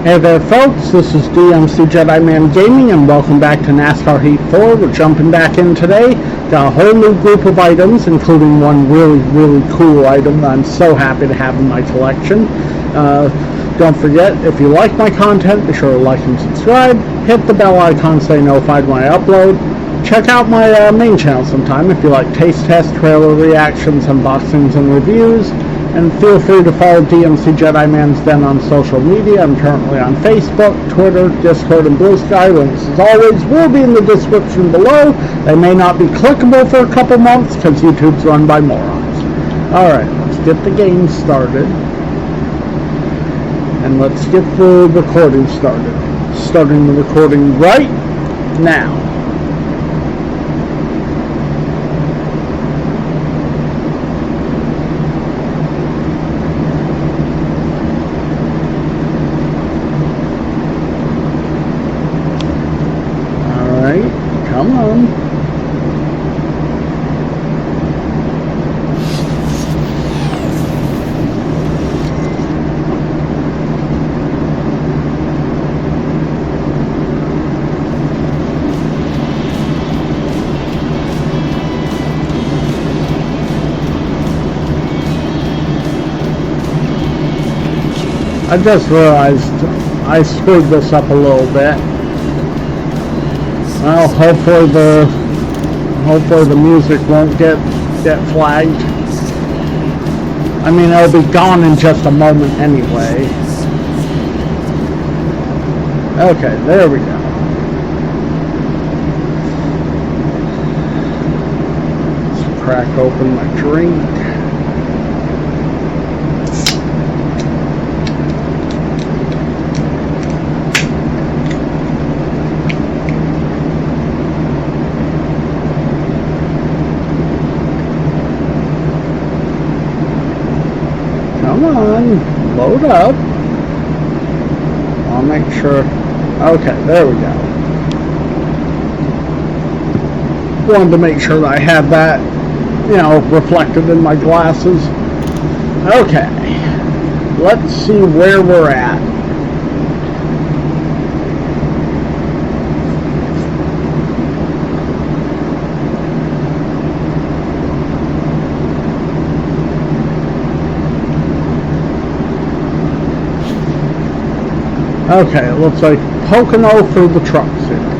Hey there folks, this is DMC Jedi Man Gaming and welcome back to NASCAR Heat 4. We're jumping back in today. Got a whole new group of items, including one really cool item that I'm so happy to have in my collection. Don't forget, if you like my content, be sure to like and subscribe. Hit the bell icon so you're notified when I upload. Check out my main channel sometime if you like taste tests, trailer reactions, unboxings, and reviews. And feel free to follow DMC Jedi Man's Den on social media. I'm currently on Facebook, Twitter, Discord, and Blue Sky. Links, as always, will be in the description below. They may not be clickable for a couple months because YouTube's run by morons. Alright, let's get the game started. And let's get the recording started. Starting the recording right now. Come on. I just realized I screwed this up a little bit. Well, hopefully the music won't get flagged. I mean, it'll be gone in just a moment anyway. Okay, there we go. Let's crack open my drink. Come on, load up. I'll make sure. Okay, there we go. Wanted to make sure that I had that, reflected in my glasses. Okay, let's see where we're at. Okay, it looks like Pocono for the Truck Series.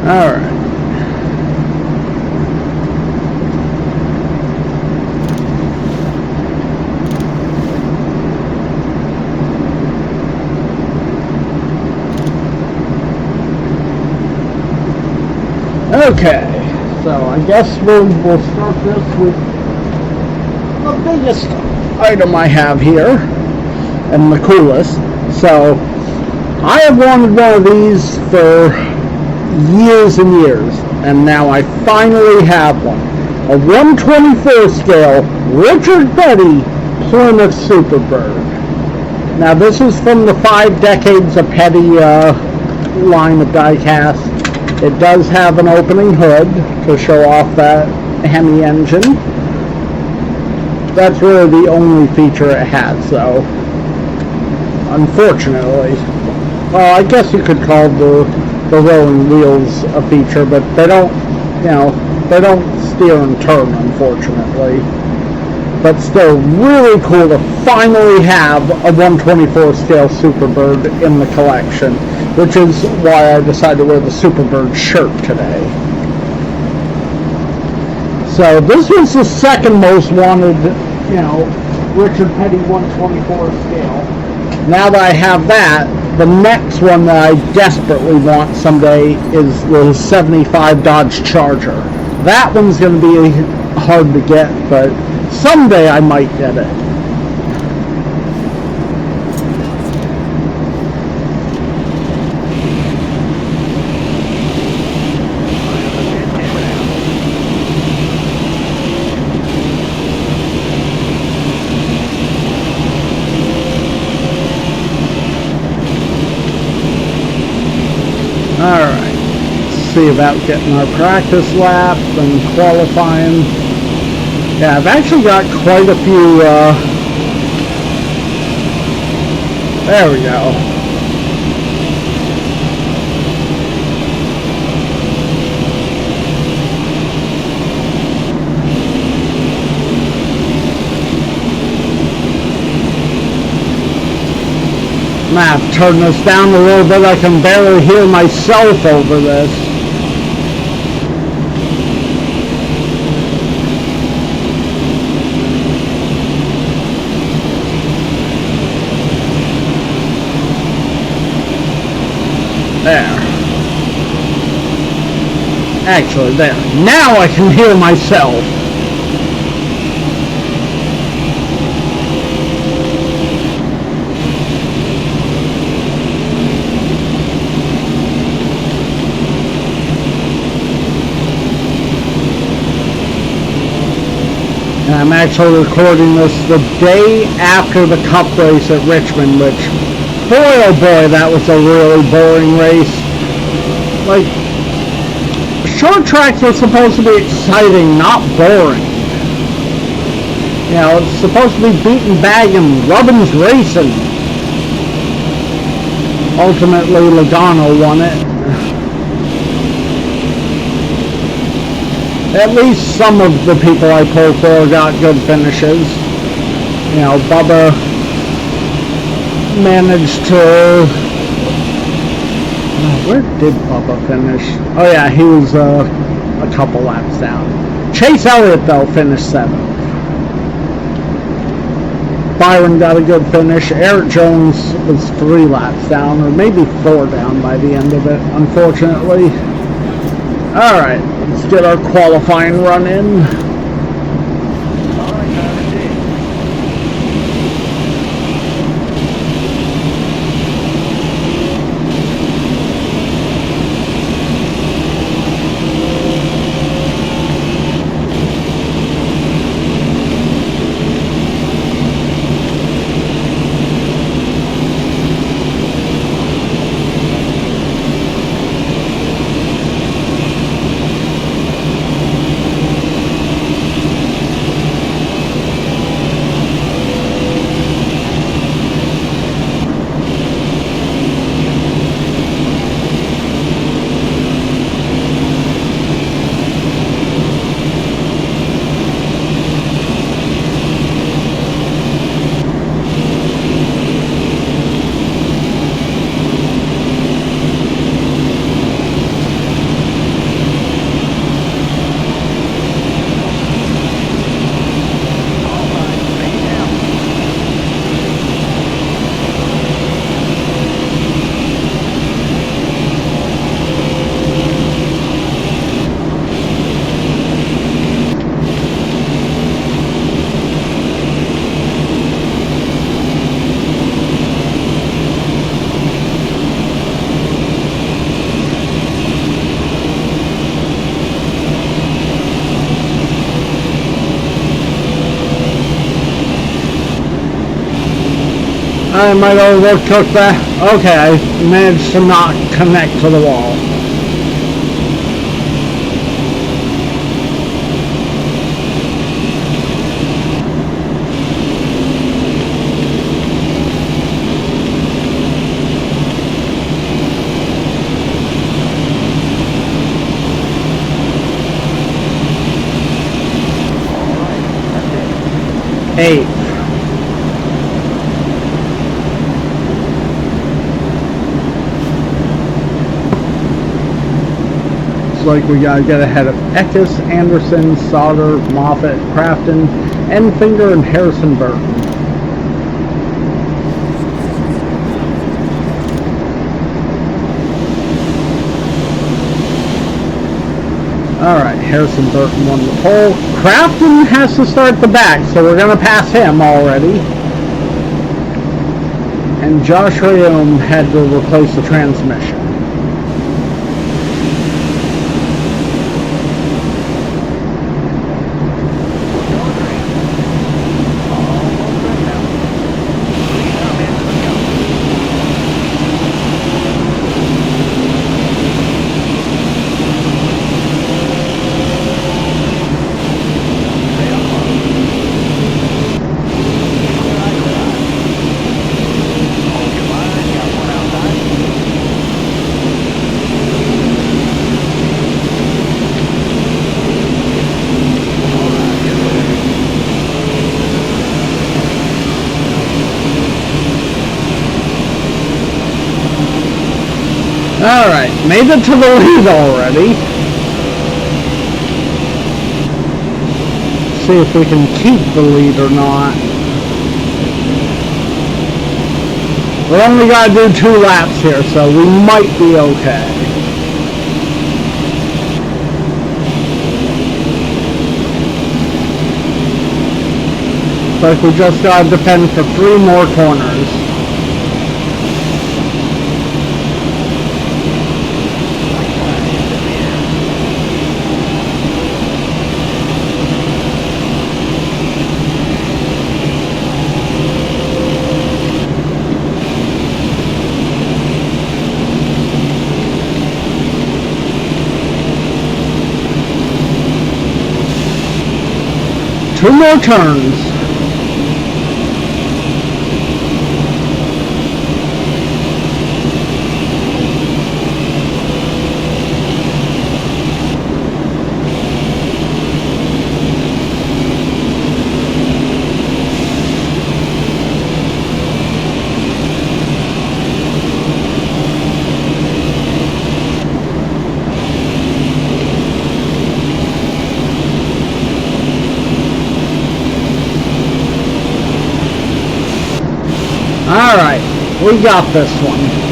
Alright. Okay, so I guess we'll start this with the biggest item I have here, and the coolest. So, I have wanted one of these for years and years, and now I finally have one. A 1/24 scale Richard Petty Plymouth Superbird. Now this is from the 5 decades of Petty line of diecast. It does have an opening hood to show off that Hemi engine. That's really the only feature it has, though. Unfortunately. Well, I guess you could call the rolling wheels a feature, but they don't, they don't steer and turn, unfortunately. But still, really cool to finally have a 1/24 scale Superbird in the collection, which is why I decided to wear the Superbird shirt today. So this was the second most wanted, Richard Petty 1/24 scale. Now that I have that, the next one that I desperately want someday is the 75 Dodge Charger. That one's going to be hard to get, but someday I might get it. Alright, let's see about getting our practice lap and qualifying. Yeah, I've actually got quite a few, there we go. I'm gonna have to turn this down a little bit. I can barely hear myself over this. There. Actually, there. Now I can hear myself. And I'm actually recording this the day after the Cup race at Richmond, which, boy oh boy, that was a really boring race. Like, short tracks are supposed to be exciting, not boring. You know, it's supposed to be beating bag and Rubbin's racing. Ultimately, Logano won it. At least some of the people I pulled for got good finishes. You know, Bubba managed to... where did Bubba finish? Oh yeah, he was a couple laps down. Chase Elliott, though, finished 7th. Byron got a good finish. Eric Jones was 3 laps down, or maybe 4 down by the end of it, unfortunately. Alright, let's get our qualifying run in. I might overcook that. Okay, I managed to not connect to the wall. Eight. Like we gotta get ahead of Eckes, Anderson, Sauter, Moffitt, Crafton, Enfinger, and Harrison Burton. Alright, Harrison Burton won the pole. Crafton has to start the back, so we're gonna pass him already. And Josh Rayom had to replace the transmission. Alright, made it to the lead already. See if we can keep the lead or not. We only gotta do 2 laps here, so we might be okay. Like we just gotta defend for 3 more corners. Two more turns. Alright, we got this one.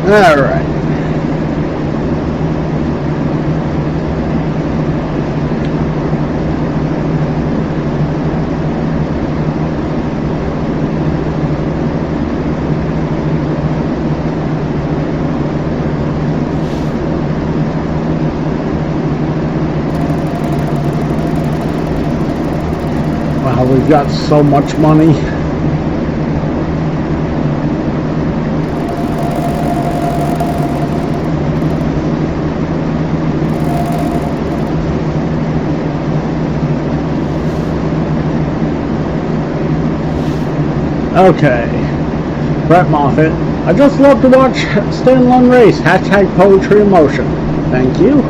Alright. Wow, we've got so much money. Okay, Brett Moffitt. I just love to watch Stan Lund race. Hashtag poetry emotion. Thank you.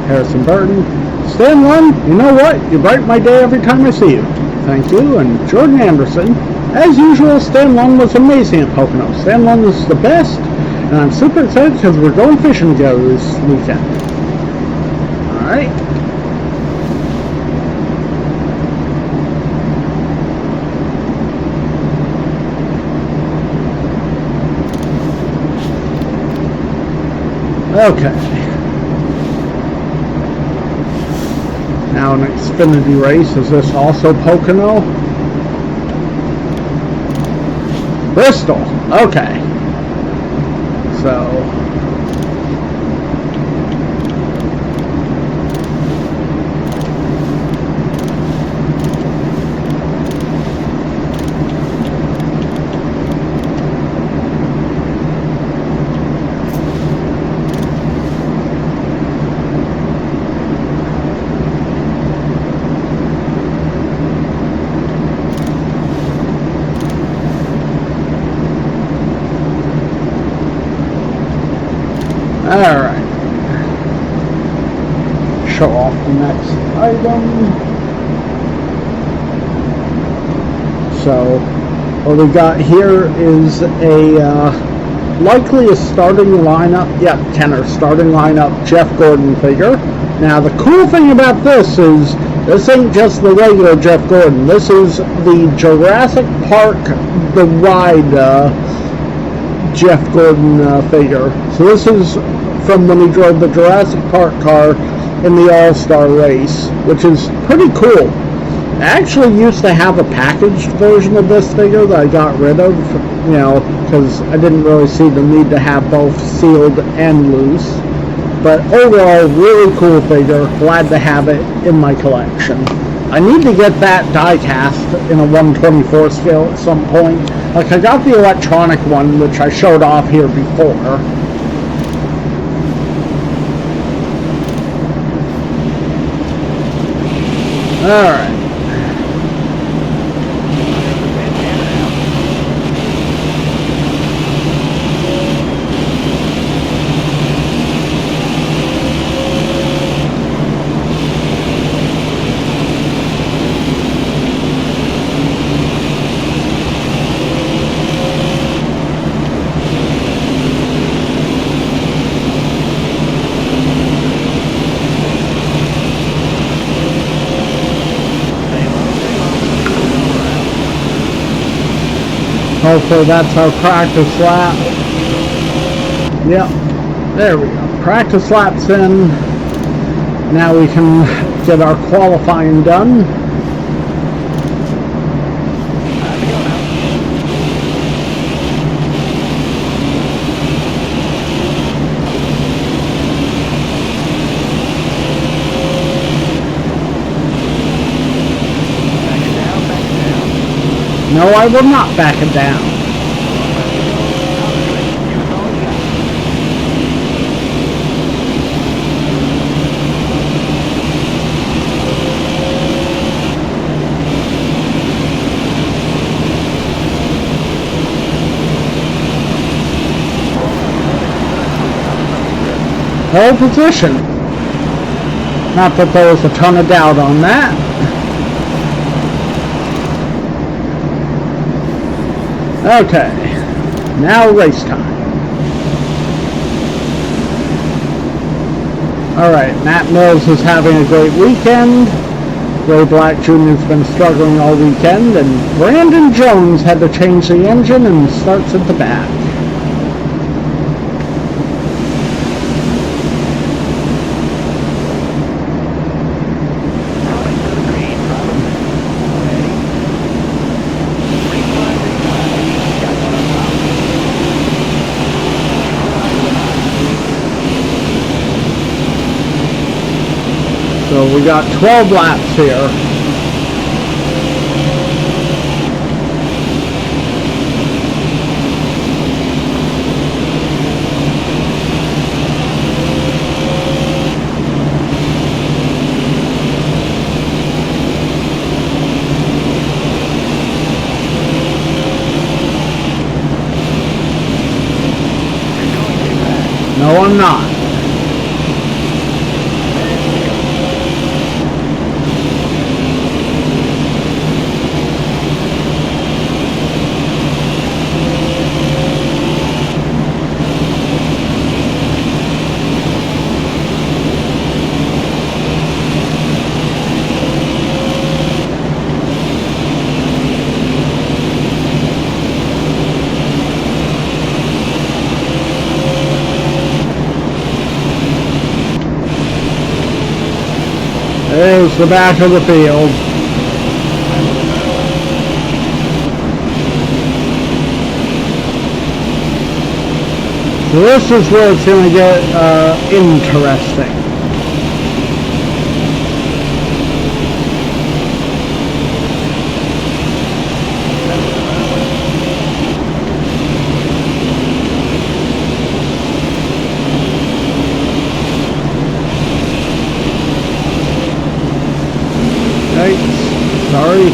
Harrison Burton. Stan Lund, you know what? You brighten my day every time I see you. Thank you. And Jordan Anderson. As usual, Stan Lund was amazing at Pocono. Stan Lund is the best, and I'm super excited because we're going fishing together this weekend. Alright. Okay. Now an Xfinity race. Is this also Pocono? Bristol. Okay. So. Alright. Show off the next item. So, what we got here is a likely a starting lineup. Yeah, Kenner starting lineup Jeff Gordon figure. Now, the cool thing about this is this ain't just the regular Jeff Gordon. This is the Jurassic Park The Ride Jeff Gordon figure. So this is from when he drove the Jurassic Park car in the All-Star race, which is pretty cool. I actually used to have a packaged version of this figure that I got rid of, you know, because I didn't really see the need to have both sealed and loose. But overall, really cool figure. Glad to have it in my collection. I need to get that die cast in a 1/24 scale at some point. Like, I got the electronic one, which I showed off here before. Alright. Hopefully that's our practice lap. Yep, there we go. Practice lap's in. Now we can get our qualifying done. No, I will not back it down. Pole position. Not that there was a ton of doubt on that. Okay, now race time. Alright, Matt Mills is having a great weekend. Ray Black Jr. has been struggling all weekend, and Brandon Jones had to change the engine and starts at the back. So we got 12 laps here. No, I'm not. There's the back of the field. So this is where it's going to get interesting. Sorry.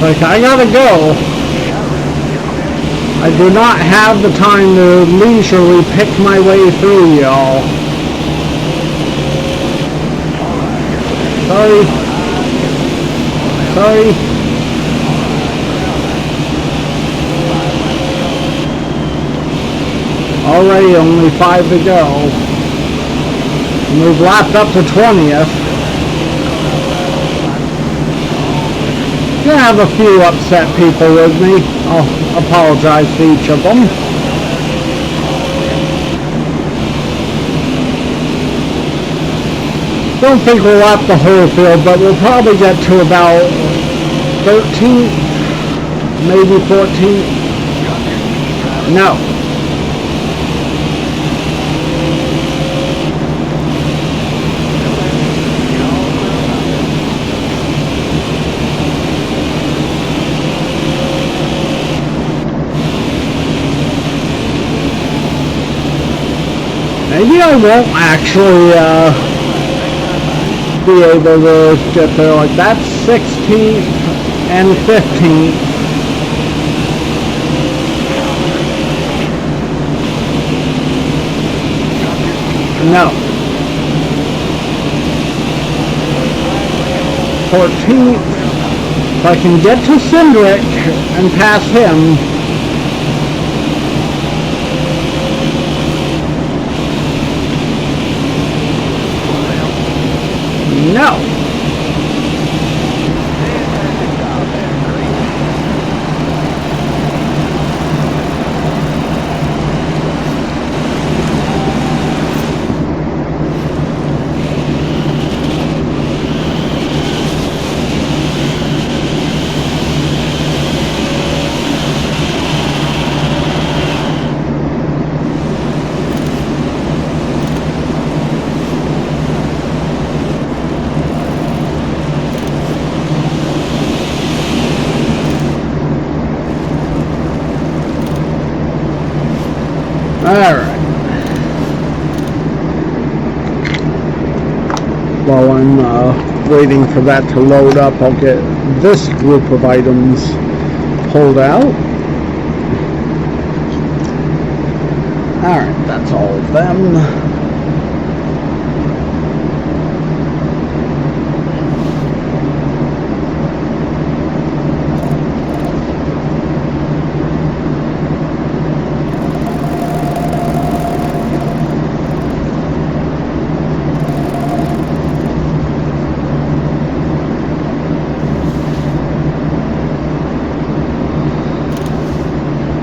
Like, I gotta go. I do not have the time to leisurely pick my way through, y'all. Sorry. Sorry. Already only 5 to go. And we've lapped up to 20th. Gonna have a few upset people with me. I'll apologize to each of them. Don't think we'll lap the whole field, but we'll probably get to about 13th, maybe 14th. No. Maybe I won't actually be able to get there. Like, that's 16th and 15th. No. 14th. If I can get to Cindric and pass him. No. Alright. While I'm waiting for that to load up, I'll get this group of items pulled out. Alright, that's all of them.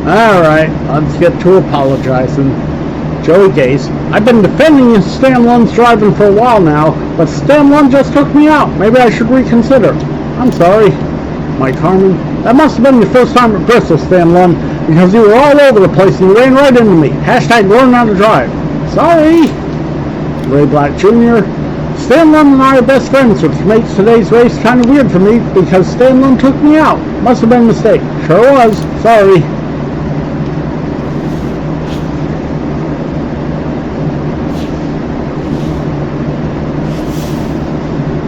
Alright, let's get to apologizing. Joey Gase, I've been defending Stan Lund's driving for a while now, but Stan Lund just took me out. Maybe I should reconsider. I'm sorry. Mike Harmon, that must have been your first time at Bristol, Stan Lund, because you were all over the place and you ran right into me. Hashtag learn how to drive. Sorry. Ray Black Jr., Stan Lund and I are best friends, which makes today's race kind of weird for me because Stan Lund took me out. Must have been a mistake. Sure was. Sorry.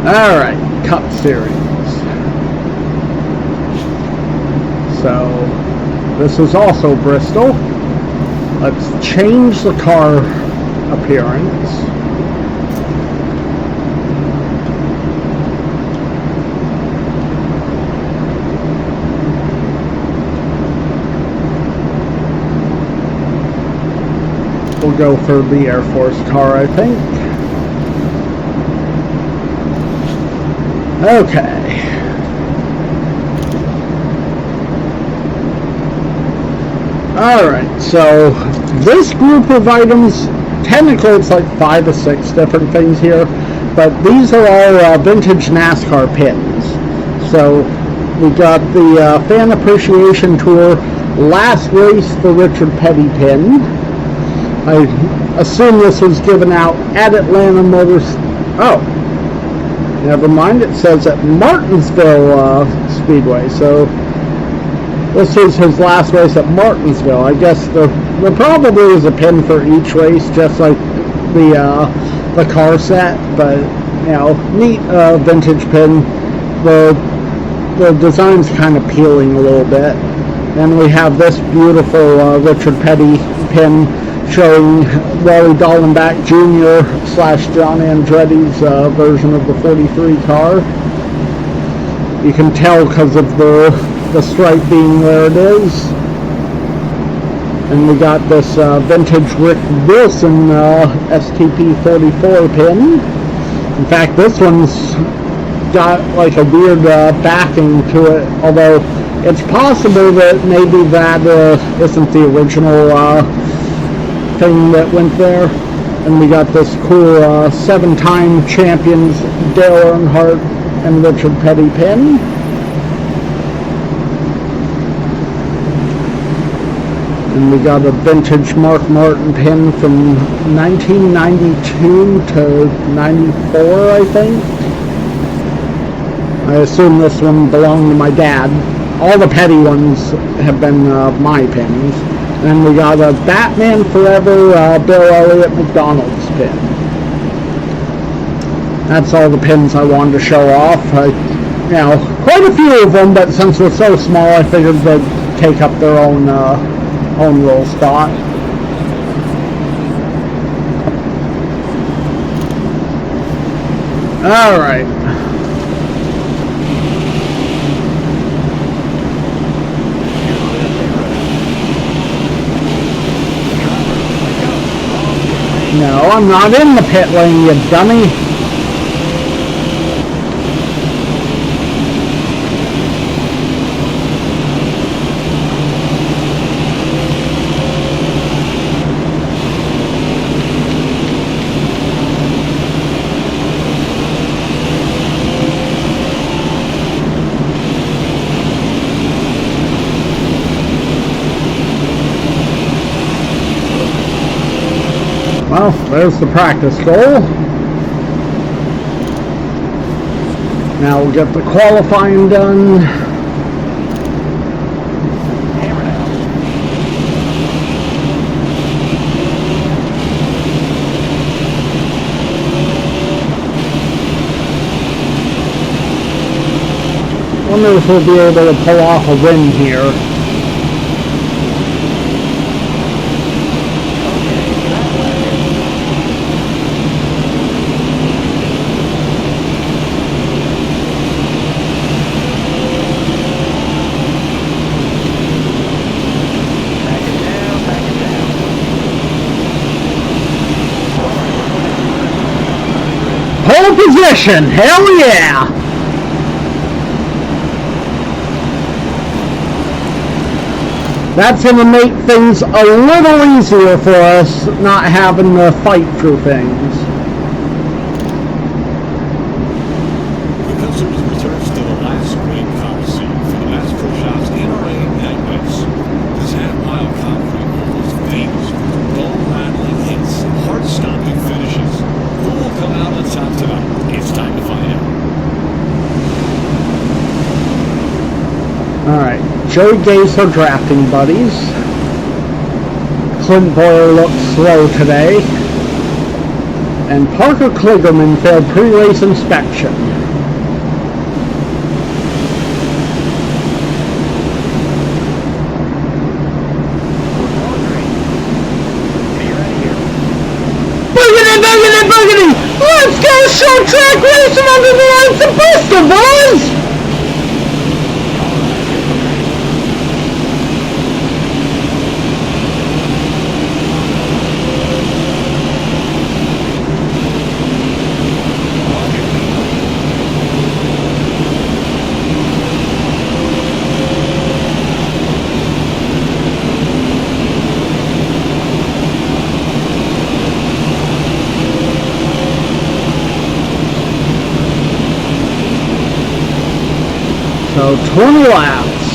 Alright, Cup Series. So, this is also Bristol. Let's change the car appearance. We'll go for the Air Force car, I think. Okay. Alright, so this group of items, technically it's like 5 or 6 different things here, but these are all vintage NASCAR pins. So we got the Fan Appreciation Tour Last Race for Richard Petty pin. I assume this was given out at Atlanta Motors. Oh. Never mind, it says at Martinsville Speedway, so this is his last race at Martinsville. I guess there probably is a pin for each race, just like the car set, but, you know, neat vintage pin. The design's kind of peeling a little bit. Then we have this beautiful Richard Petty pin showing Wally Dallenbach Jr. / John Andretti's version of the 43 car. You can tell because of the stripe being where it is. And we got this vintage Rick Wilson STP 44 pin. In fact, this one's got like a weird backing to it, although it's possible that maybe that isn't the original thing that went there. And we got this cool 7-time champions Dale Earnhardt and Richard Petty pin. And we got a vintage Mark Martin pin from 1992 to 94, I think. I assume this one belonged to my dad. All the Petty ones have been my pins. And we got a Batman Forever Bill Elliott McDonald's pin. That's all the pins I wanted to show off. Quite a few of them, but since they're so small, I figured they'd take up their own little spot. All right. No, I'm not in the pit lane, you dummy. Well, there's the practice goal. Now we'll get the qualifying done. Wonder if we'll be able to pull off a win here. Pole position, hell yeah! That's going to make things a little easier for us, not having to fight through things. The customers returns to the last green car seat for the NASCAR shops NRA Magnets. This half-mile concrete was famous for bone-rattling hits and heart-stopping finishes. Who will come out on top tonight? It's time to find out. Alright, Joey Gay's her drafting buddies. Clint Boyer looks slow today. And Parker Kligerman failed pre-race inspection. Boogity, boogity, boogity! Let's go short track racing under the lights of Bristol, boys! So 20 laps.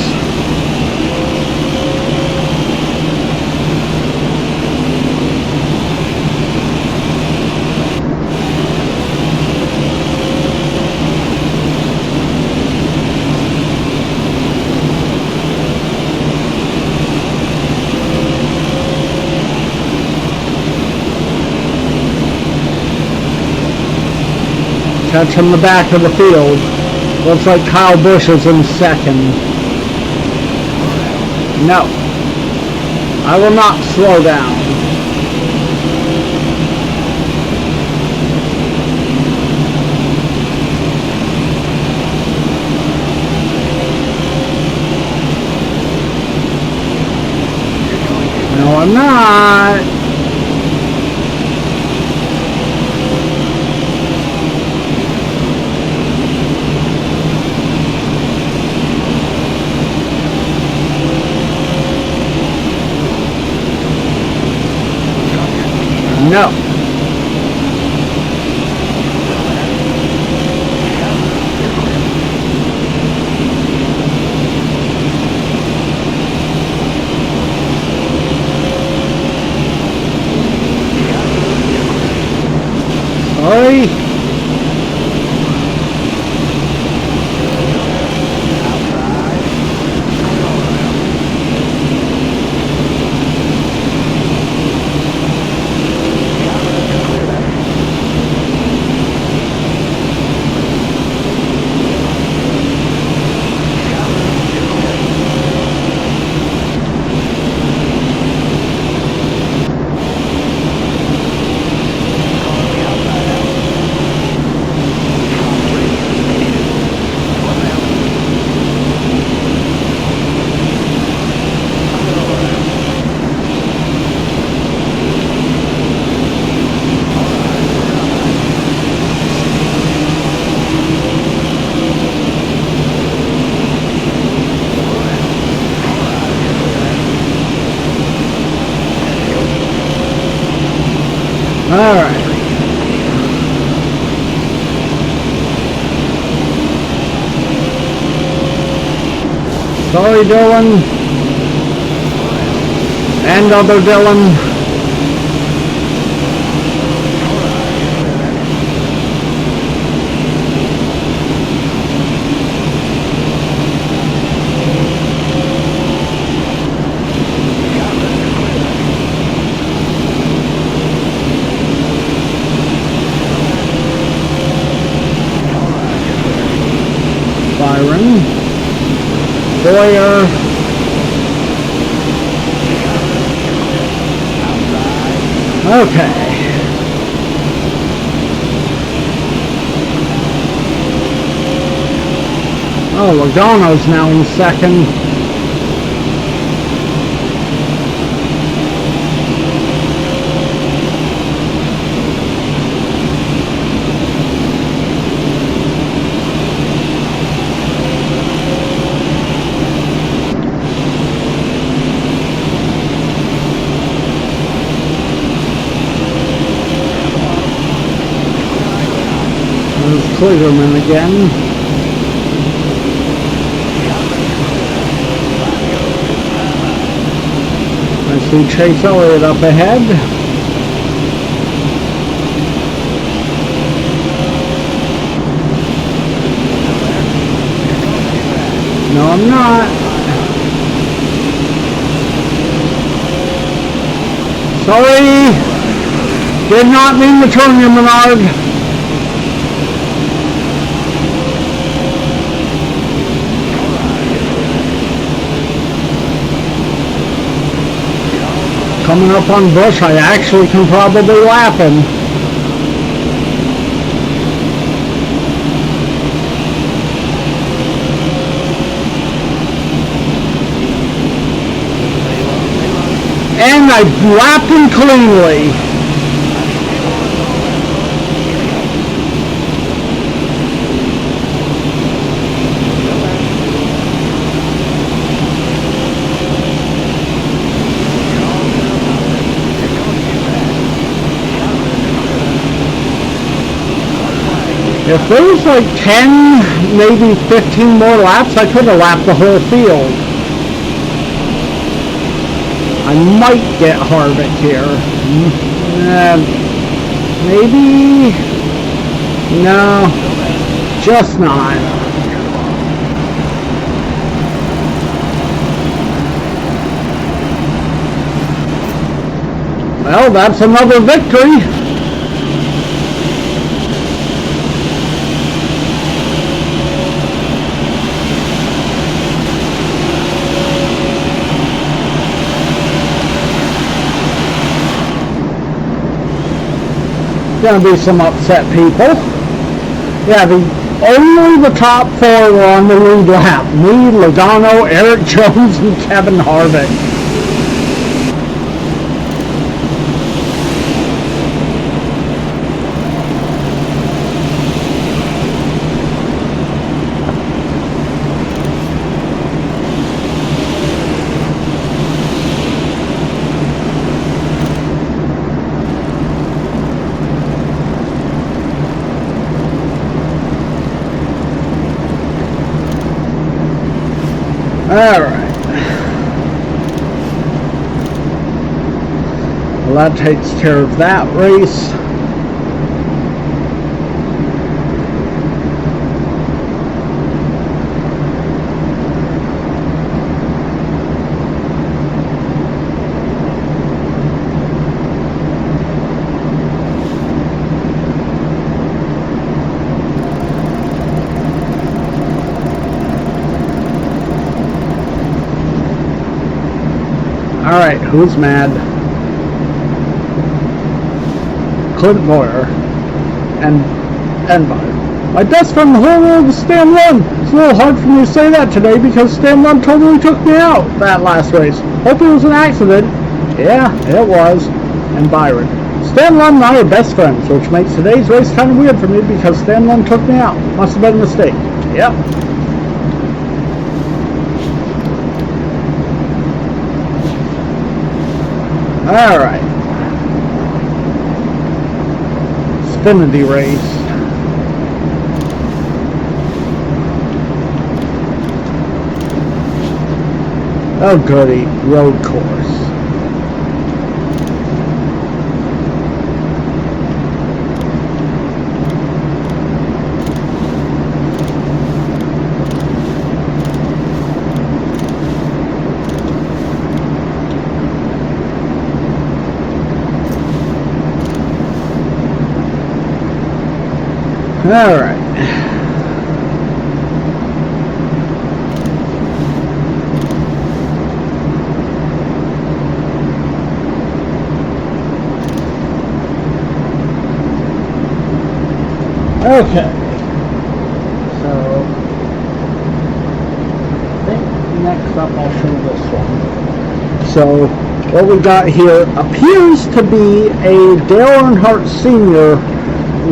Catch in the back of the field. Looks like Kyle Busch is in second. No. I will not slow down. No, I'm not. No. Alright. Sorry, Dylan. And other Dylan. Byron. Boyer. Okay. Oh, Logano's now in second. Kligerman again. I see Chase Elliott up ahead. No, I'm not. Sorry. Did not mean to turn you, Menard. Coming up on Bush, I actually can probably lap him. And I lapped him cleanly. If there was like 10, maybe 15 more laps, I could have lapped the whole field. I might get Harvick here. Maybe? No, just not. Well, that's another victory. Gonna be some upset people. Yeah, only the top four were on the lead lap. Me, Logano, Eric Jones, and Kevin Harvick. Alright. Well, that takes care of that race. Alright, who's mad? Clint Boyer and Byron. My best friend in the whole world is Stan Lund. It's a little hard for me to say that today because Stan Lund totally took me out that last race. Hope it was an accident. Yeah, it was. And Byron. Stan Lund and I are best friends, which makes today's race kind of weird for me because Stan Lund took me out. Must have been a mistake. Yep. Alright. Xfinity race. Oh goody, road course. All right. Okay. So, I think next up I'll show this one. So, what we got here appears to be a Dale Earnhardt Sr.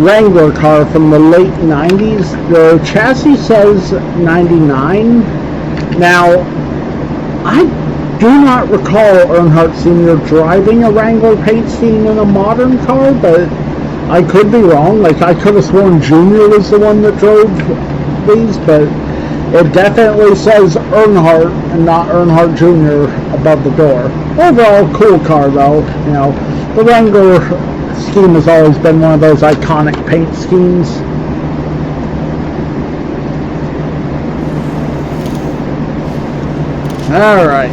Wrangler car from the late 90s. The chassis says 99. Now, I do not recall Earnhardt Sr. driving a Wrangler paint scheme in a modern car, but I could be wrong. Like, I could have sworn Junior was the one that drove these, but it definitely says Earnhardt and not Earnhardt Jr. above the door. Overall, cool car though. You know, the Wrangler scheme has always been one of those iconic paint schemes. All right.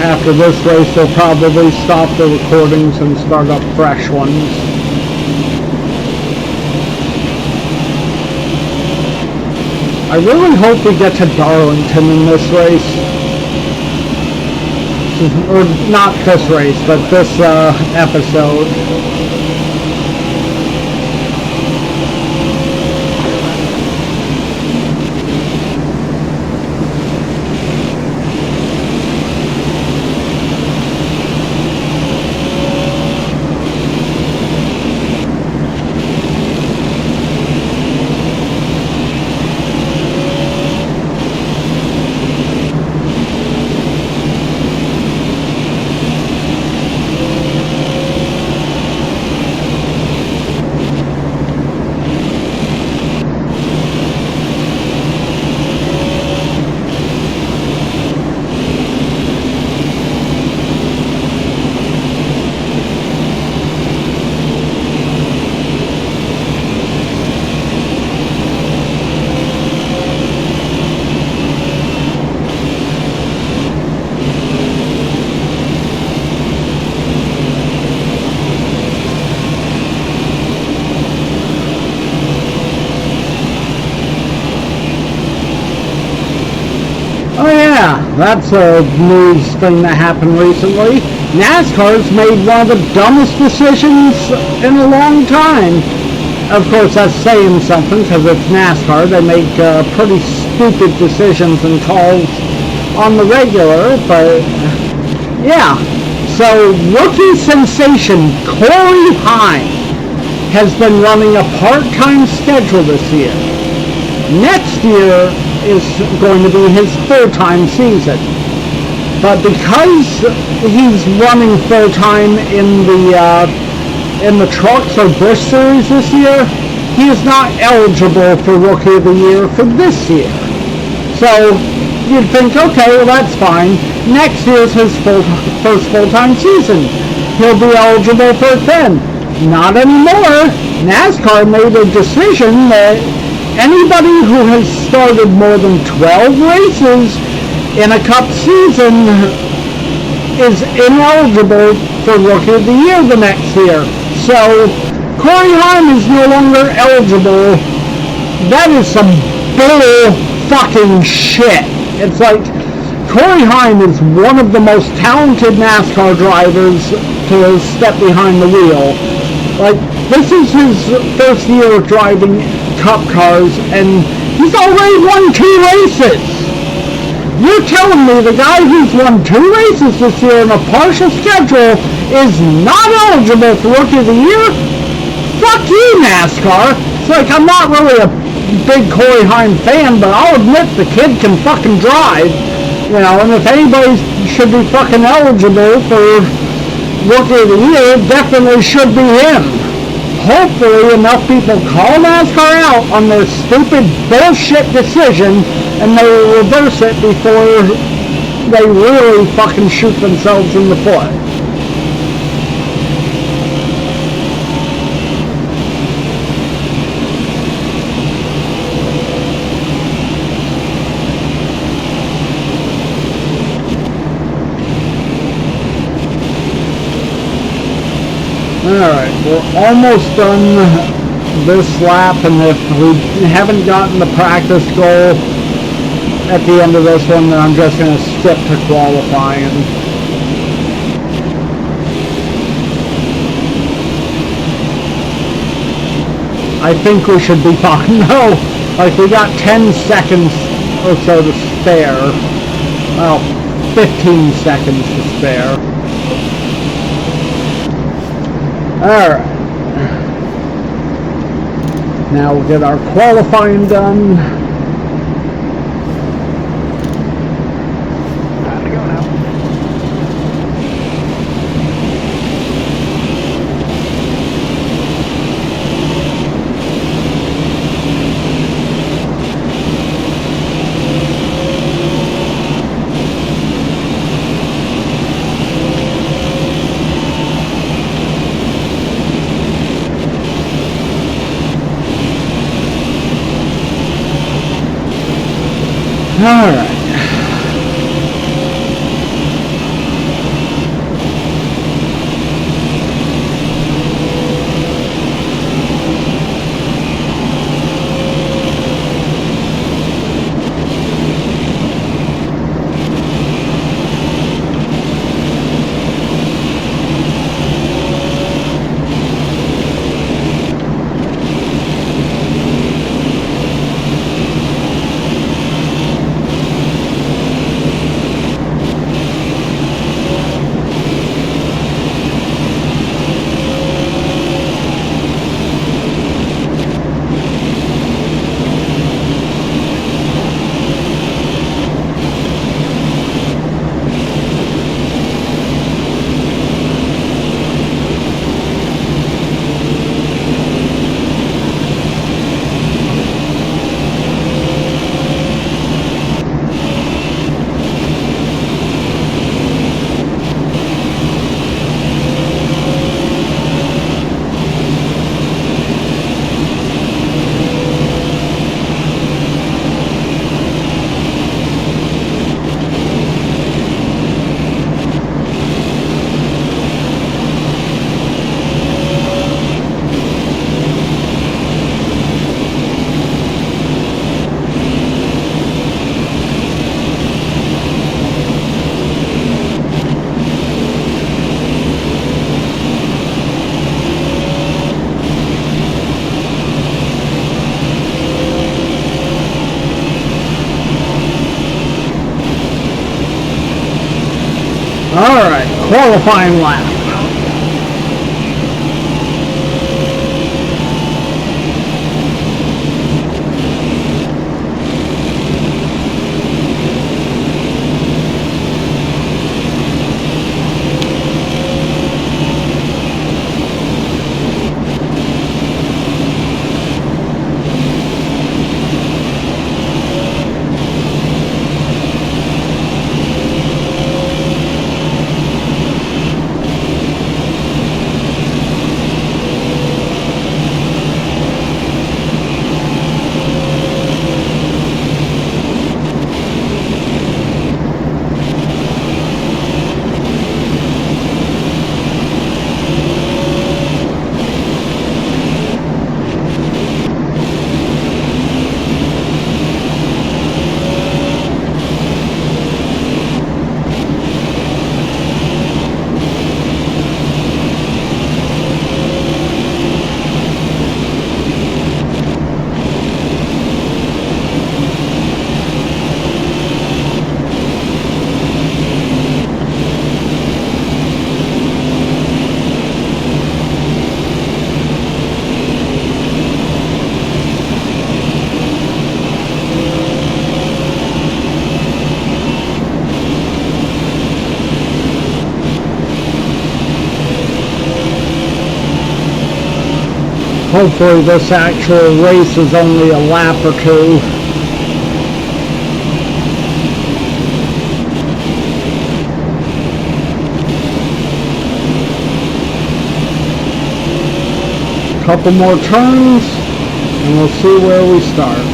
After this race, they'll probably stop the recordings and start up fresh ones. I really hope we get to Darlington in this race. Or not this race, but this episode. That's a news thing that happened recently. NASCAR's made one of the dumbest decisions in a long time. Of course, that's saying something because it's NASCAR. They make pretty stupid decisions and calls on the regular, but yeah. So, rookie sensation Corey Heim has been running a part-time schedule this year. Next year is going to be his full-time season. But because he's running full-time in the trucks or Busch Series this year, he is not eligible for Rookie of the Year for this year. So you'd think, okay, well that's fine. Next year's his first full-time season. He'll be eligible for it then. Not anymore. NASCAR made a decision that anybody who has started more than 12 races in a Cup season is ineligible for Rookie of the Year the next year. So, Corey Heim is no longer eligible. That is some bull fucking shit. It's like, Corey Heim is one of the most talented NASCAR drivers to step behind the wheel. Like, this is his first year of driving Cup cars, and he's already won 2 races. You're telling me the guy who's won 2 races this year in a partial schedule is not eligible for Rookie of the Year? Fuck you, NASCAR. It's like, I'm not really a big Corey Heim fan, but I'll admit the kid can fucking drive. You know, and if anybody should be fucking eligible for Rookie of the Year, it definitely should be him. Hopefully enough people call NASCAR out on their stupid bullshit decision and they will reverse it before they really fucking shoot themselves in the foot. Alright, we're almost done this lap, and if we haven't gotten the practice goal at the end of this one, then I'm just going to skip to qualifying. I think we should be fine. No, like we got 10 seconds or so to spare. Well, 15 seconds to spare. Alright. Now we'll get our qualifying done. Time to go now. Alright. Alright, qualifying lap. Hopefully this actual race is only a lap or two. Couple more turns and we'll see where we start.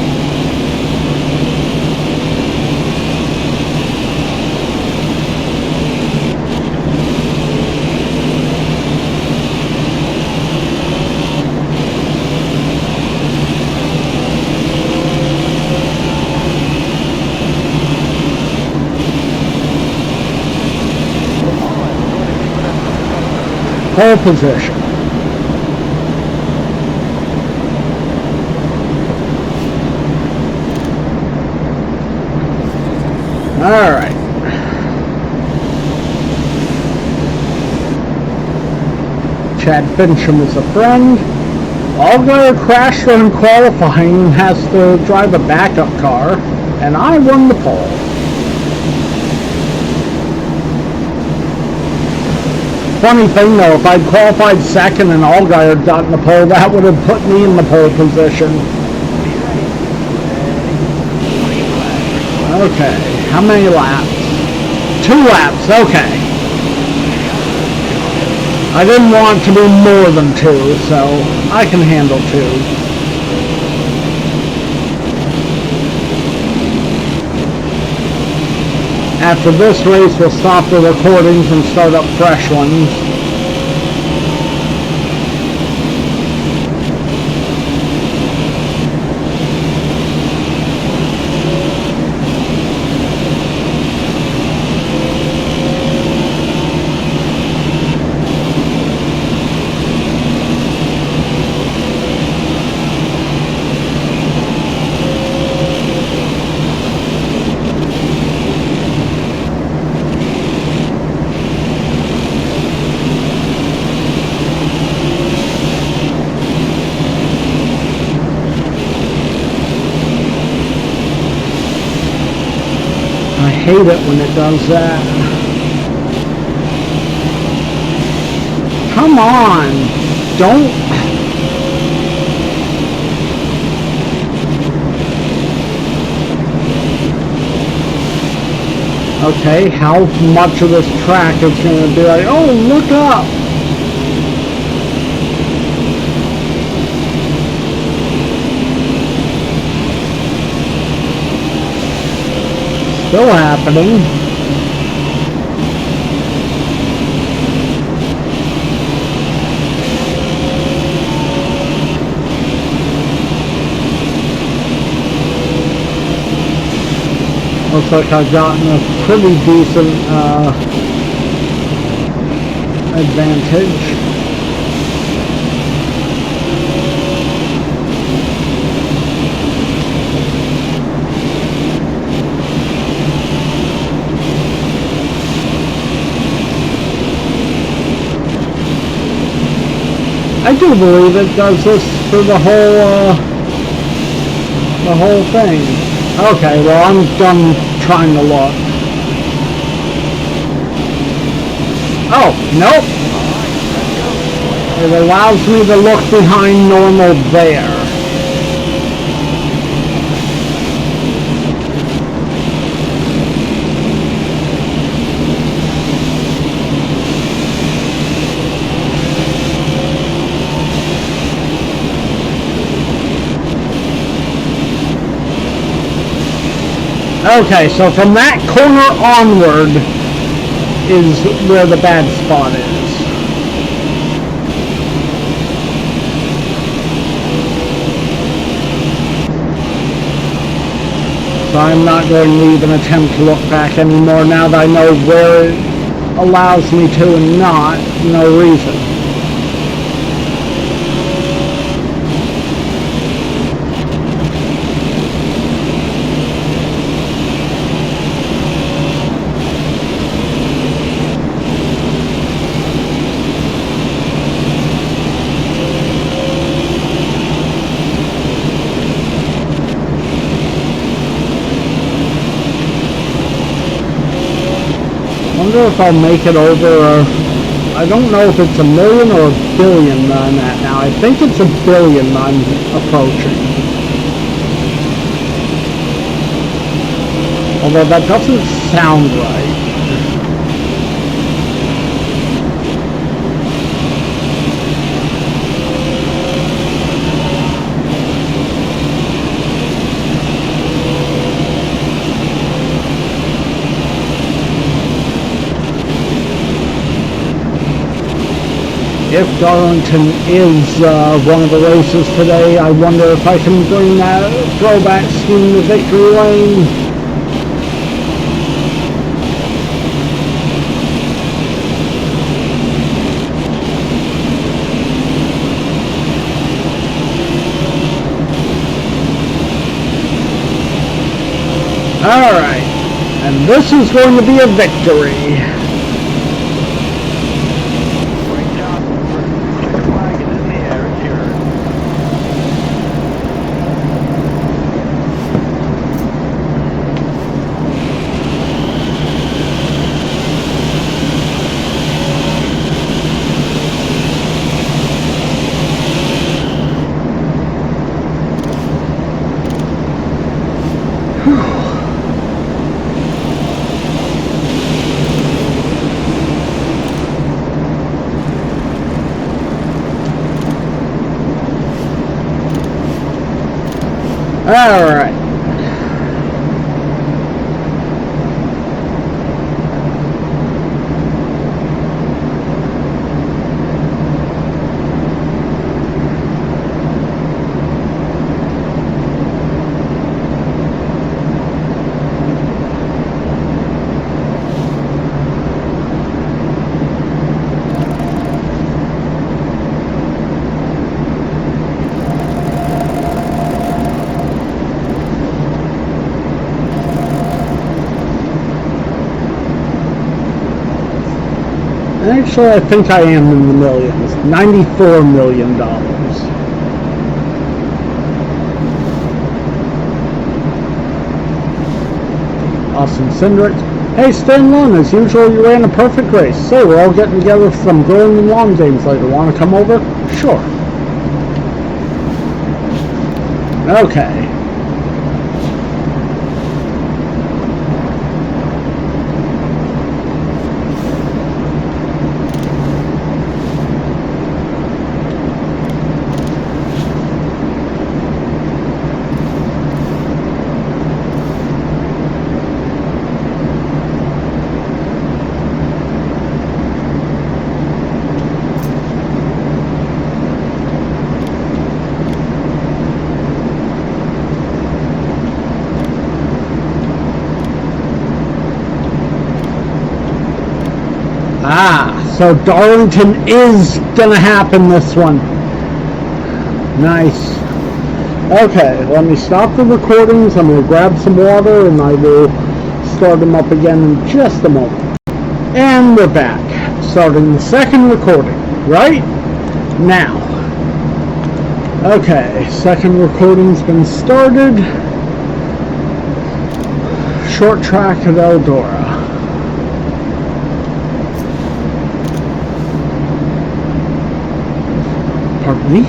Pole position. Alright. Chad Fincham is a friend. Allgaier crashed during qualifying and has to drive a backup car, and I won the pole. Funny thing though, if I'd qualified second and Allgaier had gotten the pole, that would have put me in the pole position. Okay, how many laps? 2 laps, okay. I didn't want to be more than 2, so I can handle 2. After this race, we'll stop the recordings and start up fresh ones. I hate it when it does that. Come on, don't. Okay, how much of this track is going to be like, oh, look up. Still happening. Looks like I've gotten a pretty decent advantage. I do believe it does this for the whole thing. Okay, well I'm done trying to look. Oh, nope. It allows me to look behind normal there. Okay, so from that corner onward is where the bad spot is. So I'm not going to even attempt to look back anymore now that I know where it allows me to and not, no reason. I wonder if I'll make it over I don't know if it's a million or a billion on that now. I think it's a billion I'm approaching. Although that doesn't sound right. If Darlington is one of the races today, I wonder if I can bring that throwback scheme to victory lane. Alright, and this is going to be a victory. Alright. Actually, I think I am in the millions. $94 million. Austin Cindric. Hey, Stan Lund, as usual, you ran a perfect race. So, we're all getting together for some grilling and lawn games later. Want to come over? Sure. Okay. So Darlington is gonna happen this one. Nice. Okay, let me stop the recordings. I'm gonna grab some water and I will start them up again in just a moment. And we're back. Starting the second recording right now. Okay, second recording's been started. Short track at Eldora. Pardon me.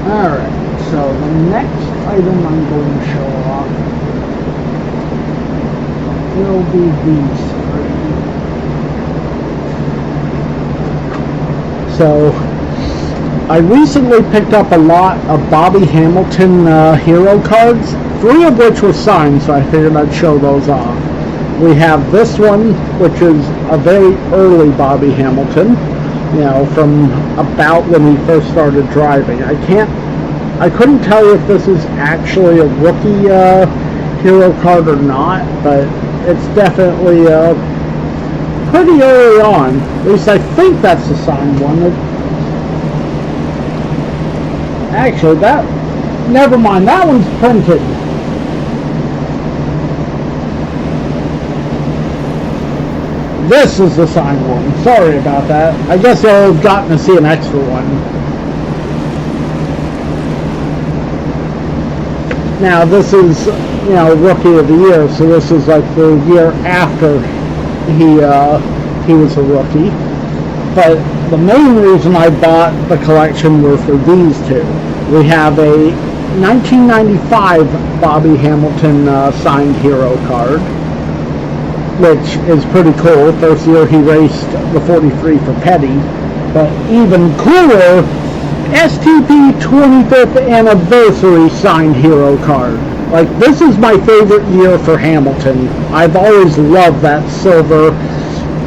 Alright, so the next item I'm going to show off will be these three. So I recently picked up a lot of Bobby Hamilton hero cards, 3 of which were signed, so I figured I'd show those off. We have this one, which is a very early Bobby Hamilton, you know, from about when he first started driving. I couldn't tell you if this is actually a rookie hero card or not, but it's definitely pretty early on. At least I think that's the signed one. Actually, never mind, that one's printed. This is the signed one. Sorry about that. I guess you'll have gotten to see an extra one. Now this is, Rookie of the Year, so this is like the year after he was a rookie. But the main reason I bought the collection were for these two. We have a 1995 Bobby Hamilton signed hero card, which is pretty cool. First year he raced the 43 for Petty. But even cooler, STP 25th Anniversary signed hero card. Like, this is my favorite year for Hamilton. I've always loved that silver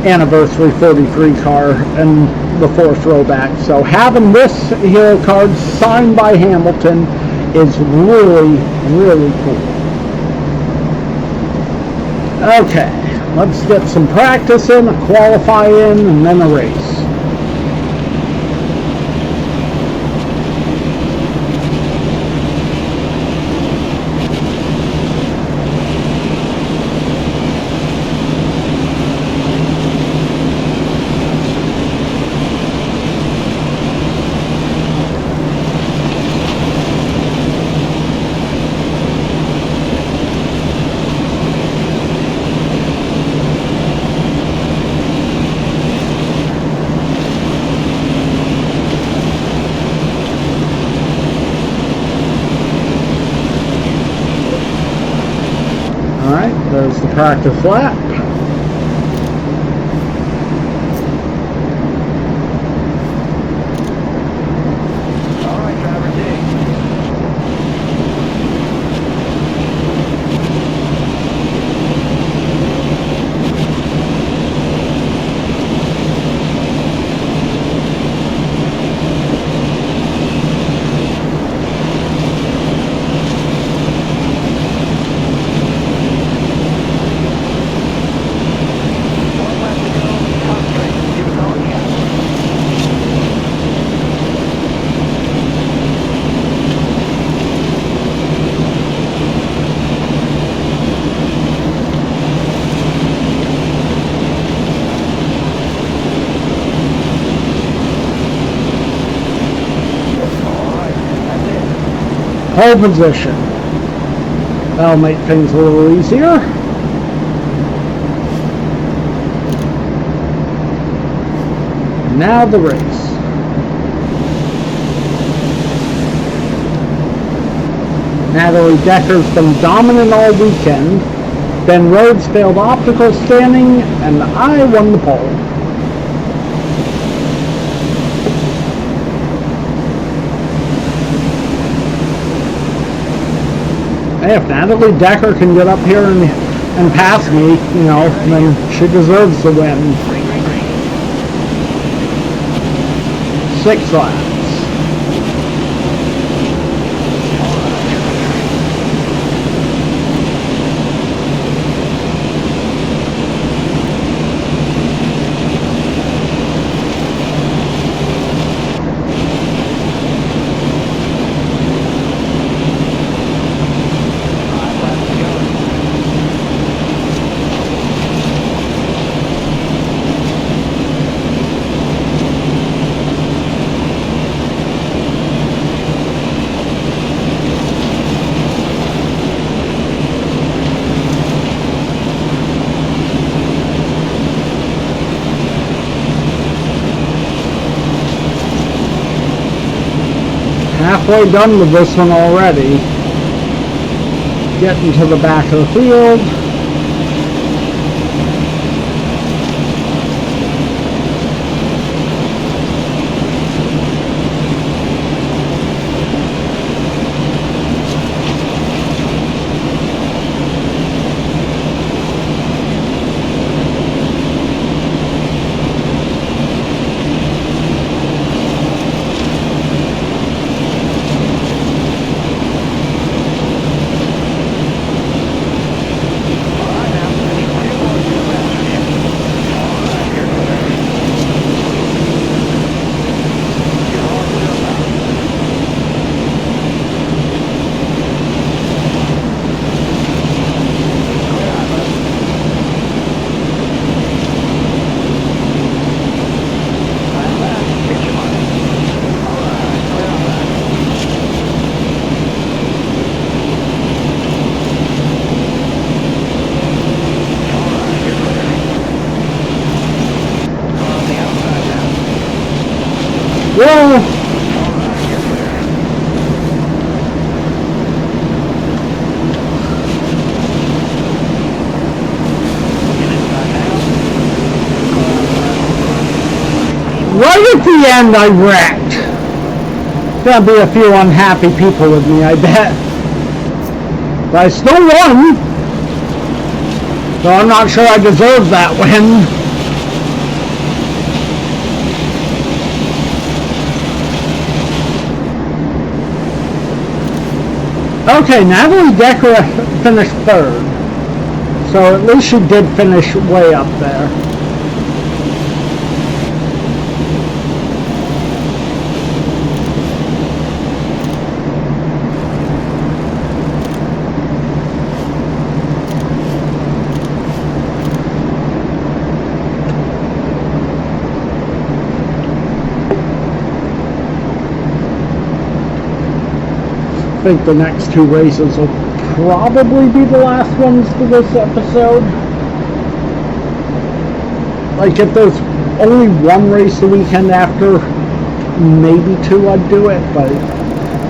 Anniversary 43 car and the 4 Throwback. So having this hero card signed by Hamilton is really, really cool. Okay, let's get some practice in, a qualify in, and then a race. Alright, there's the practice lap. Alright, driver, dig. Pole position. That'll make things a little easier. Now the race. Natalie Decker's been dominant all weekend. Ben Rhodes failed optical standing, and I won the pole. Hey, if Natalie Decker can get up here and pass me, then she deserves the win. 6 laps. Halfway done with this one already. Getting to the back of the field. Whoa! Right at the end, I wrecked. There'll be a few unhappy people with me, I bet. But I still won. So I'm not sure I deserve that win. Okay, Natalie Decker finished third. So at least she did finish way up there. I think the next two races will probably be the last ones for this episode. Like if there's only one race the weekend after, maybe two I'd do it, but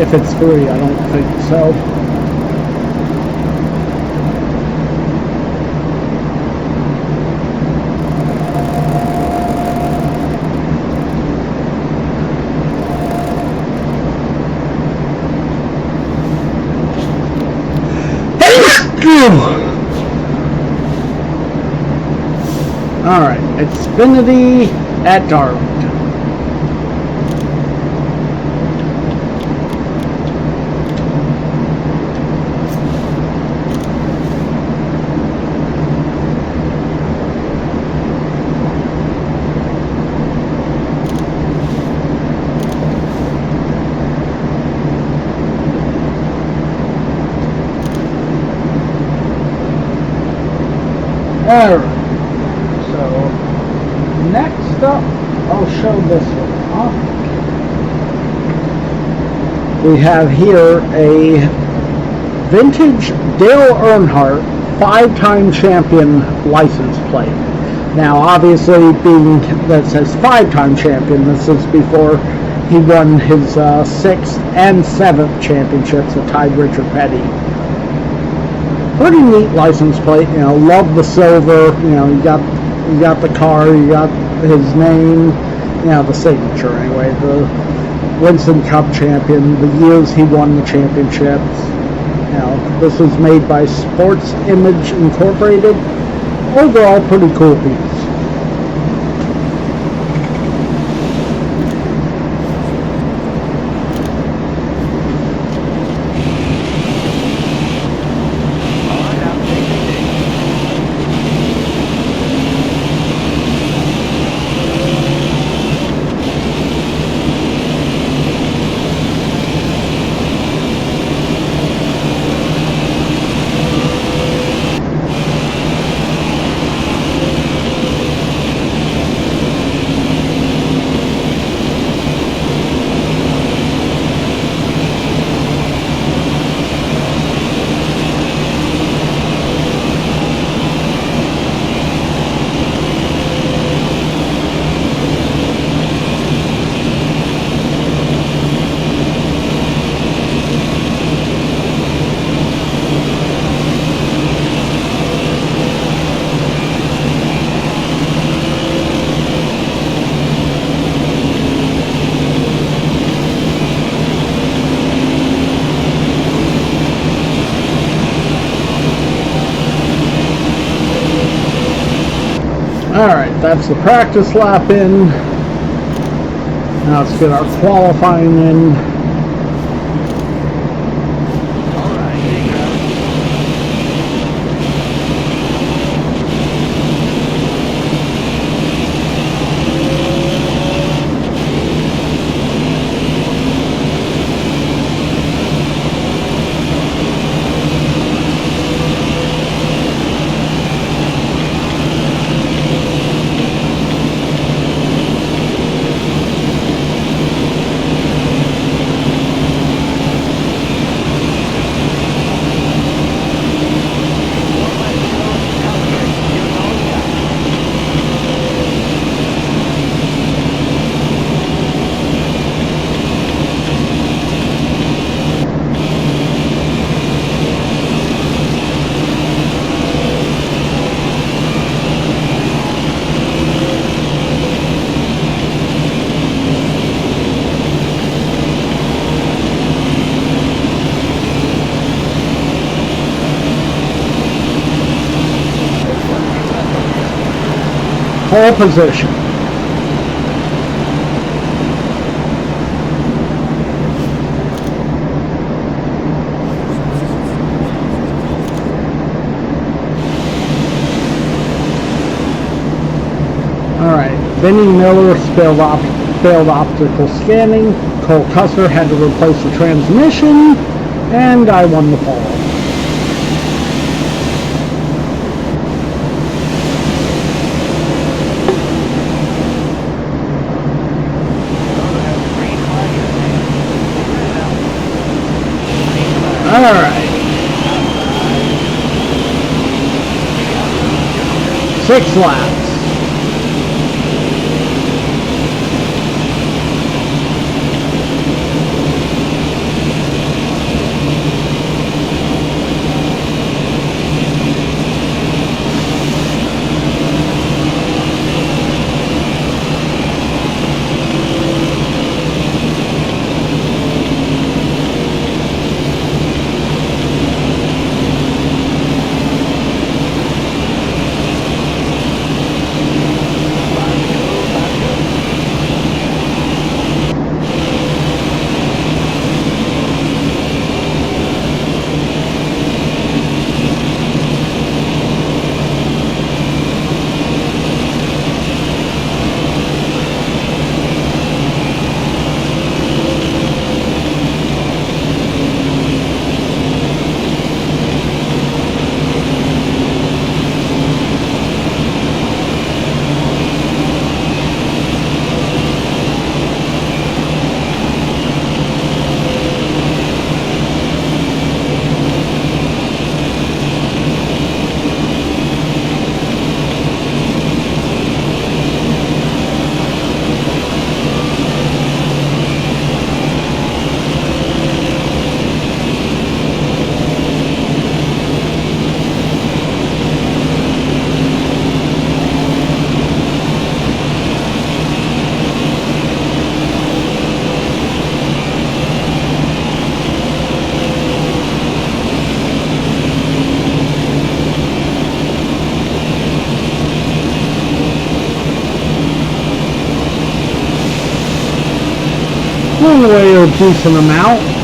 if it's three, I don't think so. Alright, Xfinity at Darlington. Alright. Next up, I'll show this one off. We have here a vintage Dale Earnhardt 5-time champion license plate. Now, obviously, being that says 5-time champion, this is before he won his 6th and 7th championships that tied Richard Petty. Pretty neat license plate, you know, love the silver, you know, you got the car, you got his name, you know, the signature anyway, the Winston Cup champion, the years he won the championships. You know, this was made by Sports Image Incorporated. Overall, pretty cool piece. Alright, that's the practice lap in. Now let's get our qualifying in. pole position. Alright, Vinnie Miller failed optical scanning, Cole Custer had to replace the transmission, and I won the pole. Alright. 6 laps. Pulling away a decent amount.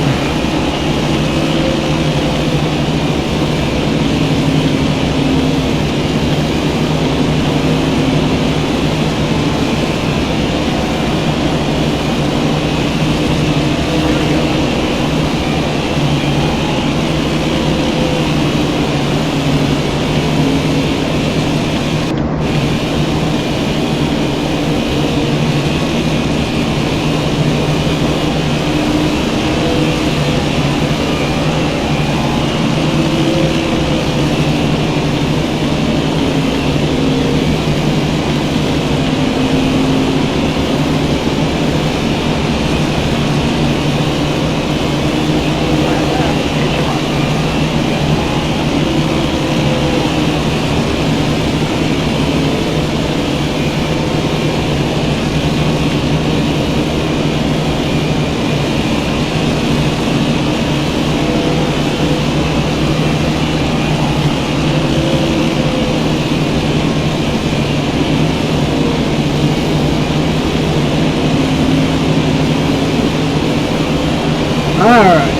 Alright.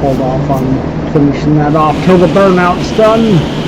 Hold off on finishing that off till the burnout's done.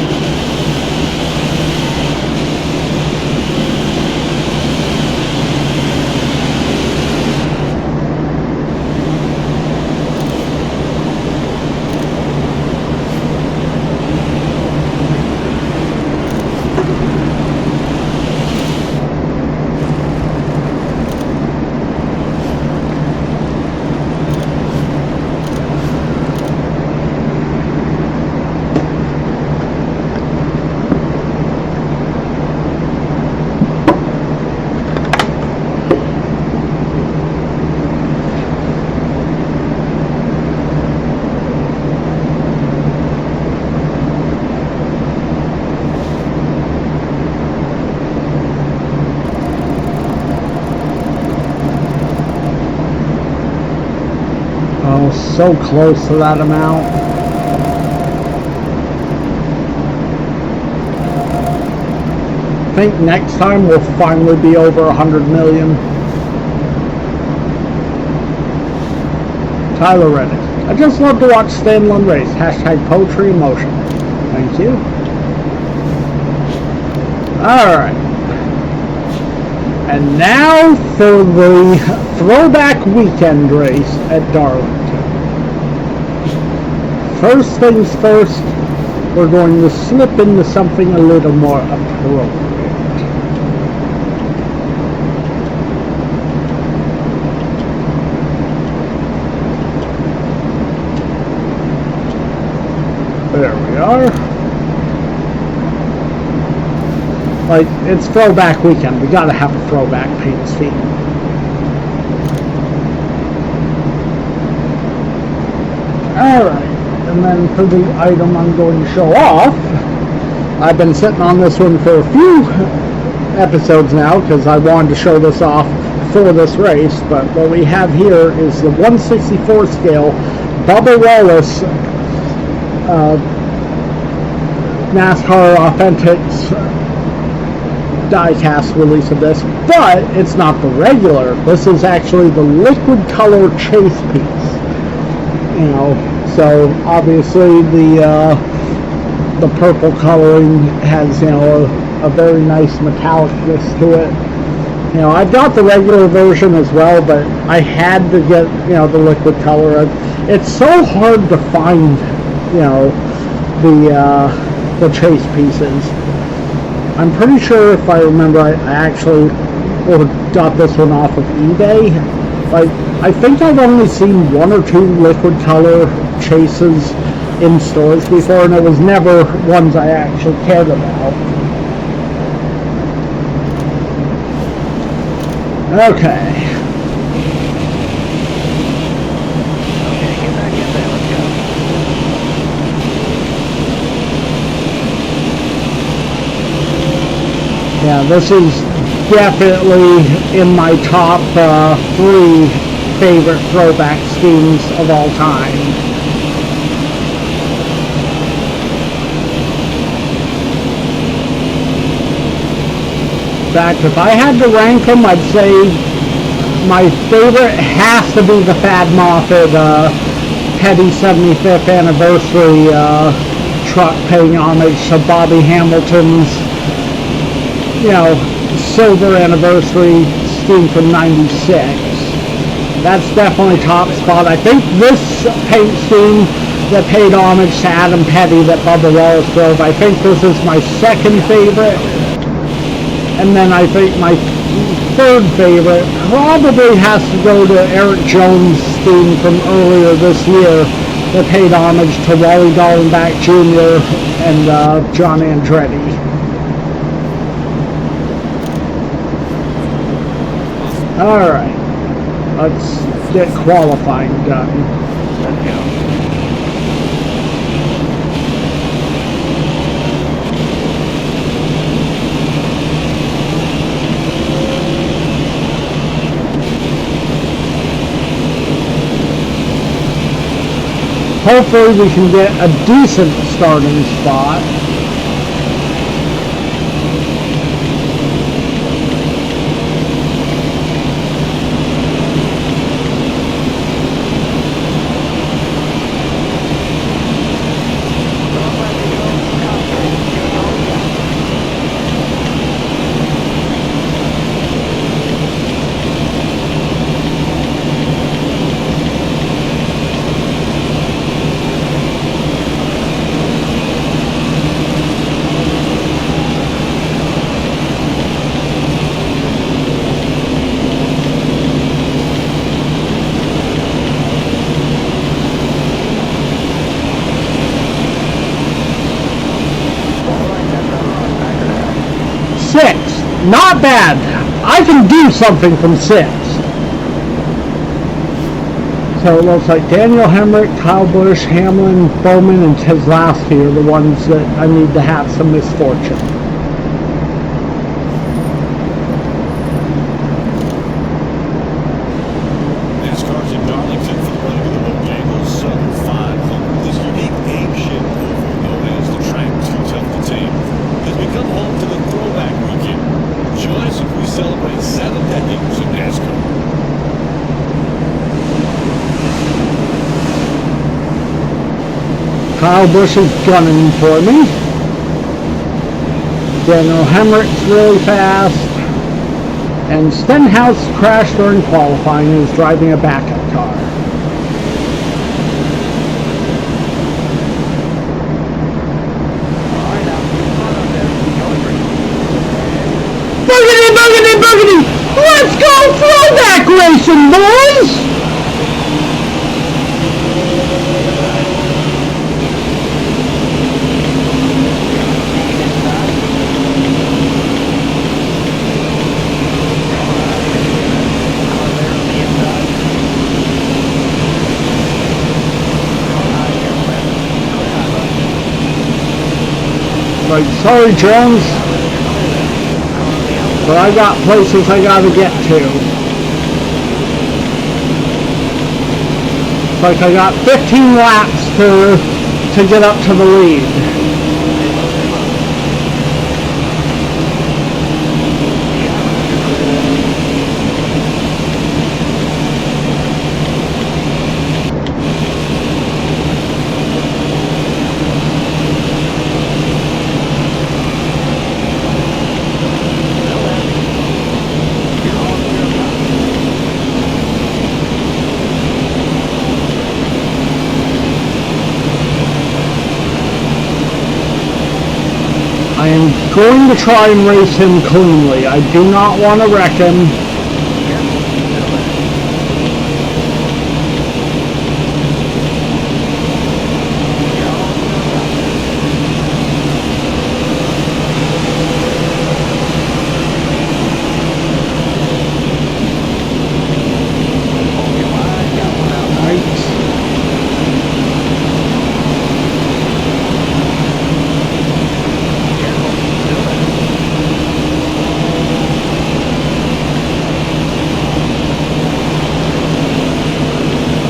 so close to that amount. I think next time we'll finally be over 100 million. Tyler Reddick. I just love to watch Stanley race. Hashtag poetry emotion. Thank you. Alright. And now for the Throwback weekend race at Darlington. First things first, we're going to slip into something a little more appropriate. There we are. Like, it's Throwback weekend. We gotta have a Throwback paint scheme. Alright, and then for the item I'm going to show off, I've been sitting on this one for a few episodes now because I wanted to show this off for this race, but what we have here is the 1/64 scale Bubba Wallace NASCAR Authentics die-cast release of this, but it's not the regular. This is actually the liquid color chase piece. You know, so obviously the purple coloring has, you know, a very nice metallicness to it. You know, I've got the regular version as well, but I had to get, you know, the liquid color. It's so hard to find, you know, the chase pieces. I'm pretty sure, if I remember, I actually got this one off of eBay. Like, I think I've only seen one or two liquid color chases in stores before, and it was never ones I actually cared about. Okay. Get back in there. Let's go. Yeah, this is definitely in my top 3 favorite throwback schemes of all time. In fact, if I had to rank them, I'd say my favorite has to be the Thad Moffat Petty 75th anniversary truck paying homage to Bobby Hamilton's, you know, silver anniversary scheme from '96. That's definitely top spot. I think this paint scheme that paid homage to Adam Petty that Bubba Wallace drove, I think this is my second favorite. And then I think my third favorite probably has to go to Eric Jones' scheme from earlier this year that paid homage to Wally Dallenbach Jr. and John Andretti. Alright, let's get qualifying done. Let's go. Hopefully we can get a decent starting spot. Not bad. I can do something from 6. So it looks like Daniel Hemrick, Kyle Busch, Hamlin, Bowman, and Keselowski are the ones that I need to have some misfortune. NASCAR's in Darlington for the running of the Bojangles. Kyle Busch is gunning for me. Daniel Hemrick's really fast. And Stenhouse crashed during qualifying and is driving a backup car. Boogity, boogity, boogity! Let's go throwback racing, boys! Like, sorry, Jones, but I got places I gotta get to. It's like I got 15 laps to get up to the lead. I am going to try and race him cleanly. I do not want to wreck him.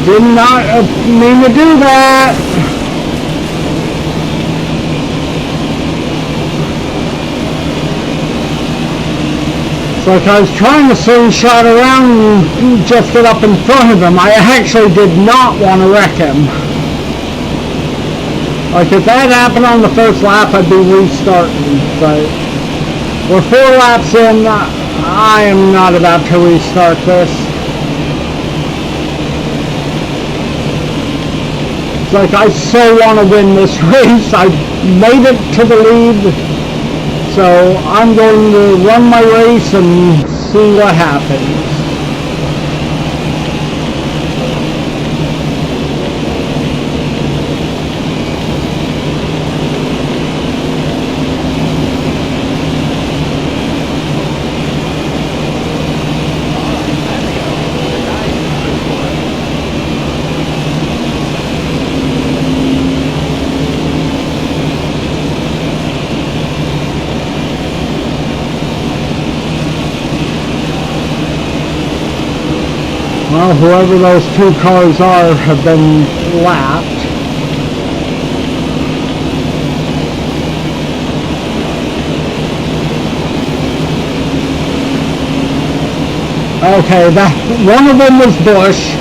Did not mean to do that. It's like I was trying to slingshot around and just get up in front of him. I actually did not want to wreck him. Like if that happened on the first lap, I'd be restarting. But we're 4 laps in. I am not about to restart this. It's like I so want to win this race. I made it to the lead, so I'm going to run my race and see what happens. Well, whoever those 2 cars are have been lapped. Okay, one of them was Busch.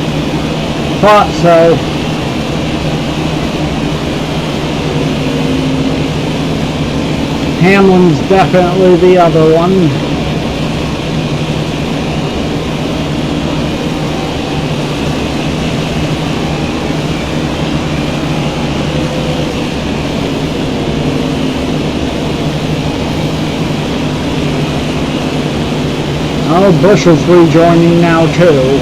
Thought so. Hamlin's definitely the other one. Oh, Busch is rejoining now too.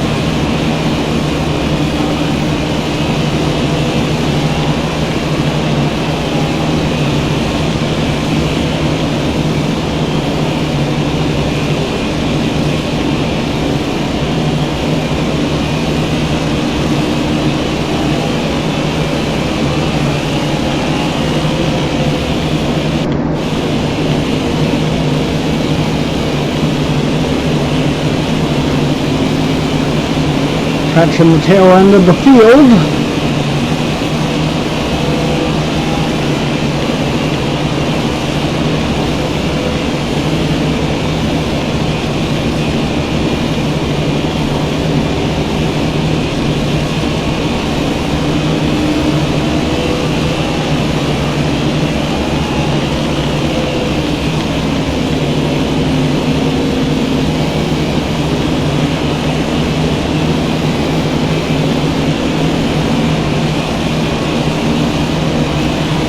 Catching the tail end of the field.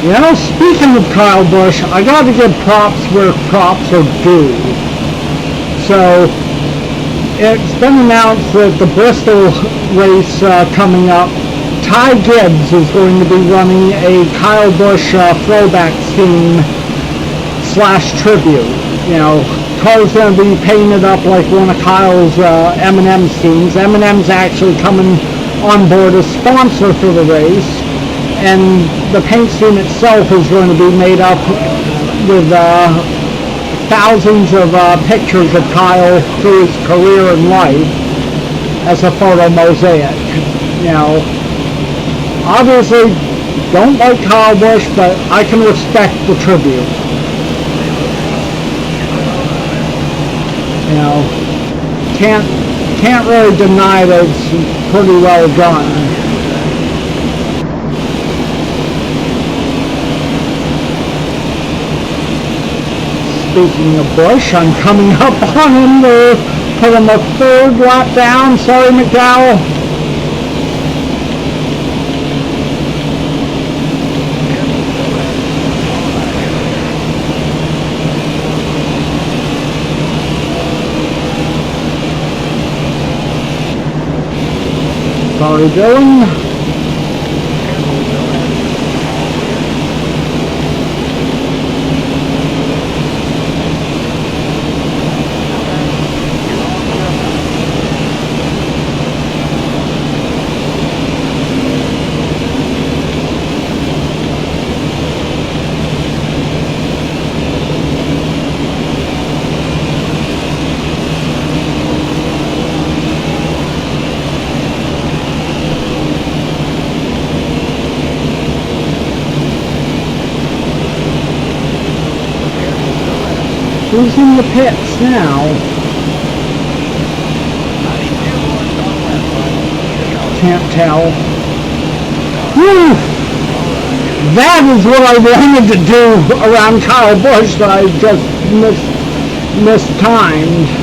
You know, speaking of Kyle Busch, I got to give props where props are due. So, it's been announced that the Bristol race coming up, Ty Gibbs is going to be running a Kyle Busch throwback scheme / tribute. You know, car's going to be painted up like one of Kyle's M&M schemes. M&M's actually coming on board as sponsor for the race, and the paint scheme itself is going to be made up with thousands of pictures of Kyle through his career and life as a photo mosaic. You know, obviously don't like Kyle Busch, but I can respect the tribute. You know, can't really deny that it's pretty well done. Speaking of Busch, I'm coming up on him to put him a third lap down. Sorry, McDowell. Sorry, Dylan. Who's in the pits now? Can't tell. Whew. That is what I wanted to do around Kyle Busch that I just mistimed.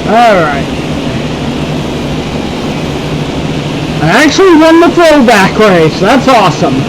Alright. I actually won the throwback race. That's awesome.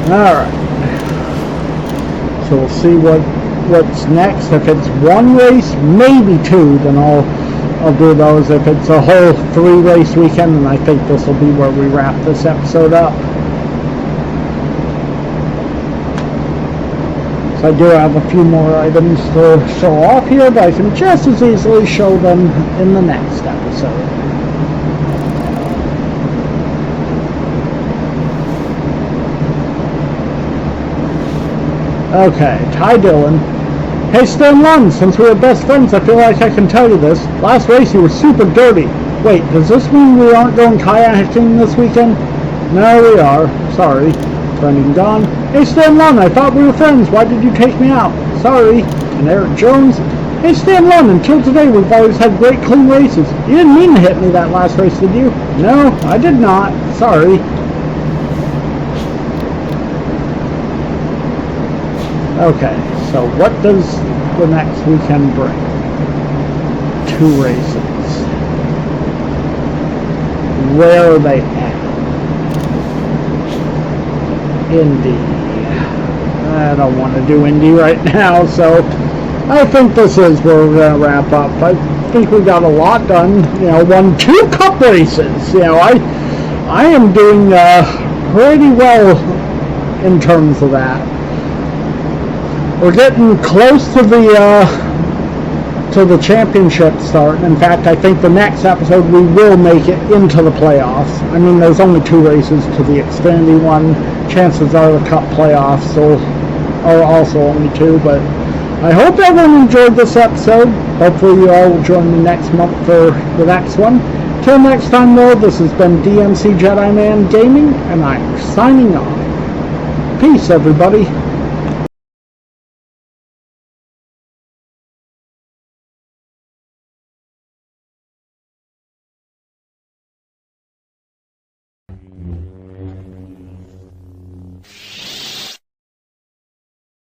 Alright, so we'll see what's next. If it's one race, maybe two, then I'll do those. If it's a whole 3-race weekend, then I think this will be where we wrap this episode up. So I do have a few more items to show off here, but I can just as easily show them in the next episode. Okay, Ty Dillon. Hey Stan Lund, since we're best friends, I feel like I can tell you this. Last race you were super dirty. Wait, does this mean we aren't going kayaking this weekend? No, we are. Sorry. Brendan gone. Hey Stan Lund, I thought we were friends. Why did you take me out? Sorry. And Eric Jones. Hey Stan Lund, until today we've always had great clean races. You didn't mean to hit me that last race, did you? No, I did not. Sorry. Okay, so what does the next weekend bring? 2 races. Where are they at? Indy. I don't want to do Indy right now, so I think this is where we're going to wrap up. I think we got a lot done. Won 2 cup races. I am doing pretty well in terms of that. We're getting close to the championship start. In fact, I think the next episode we will make it into the playoffs. I mean, there's only 2 races to the Xfinity one. Chances are the Cup playoffs are also only 2. But I hope everyone enjoyed this episode. Hopefully you all will join me next month for the next one. Till next time, though, this has been DMC Jedi Man Gaming, and I'm signing off. Peace, everybody.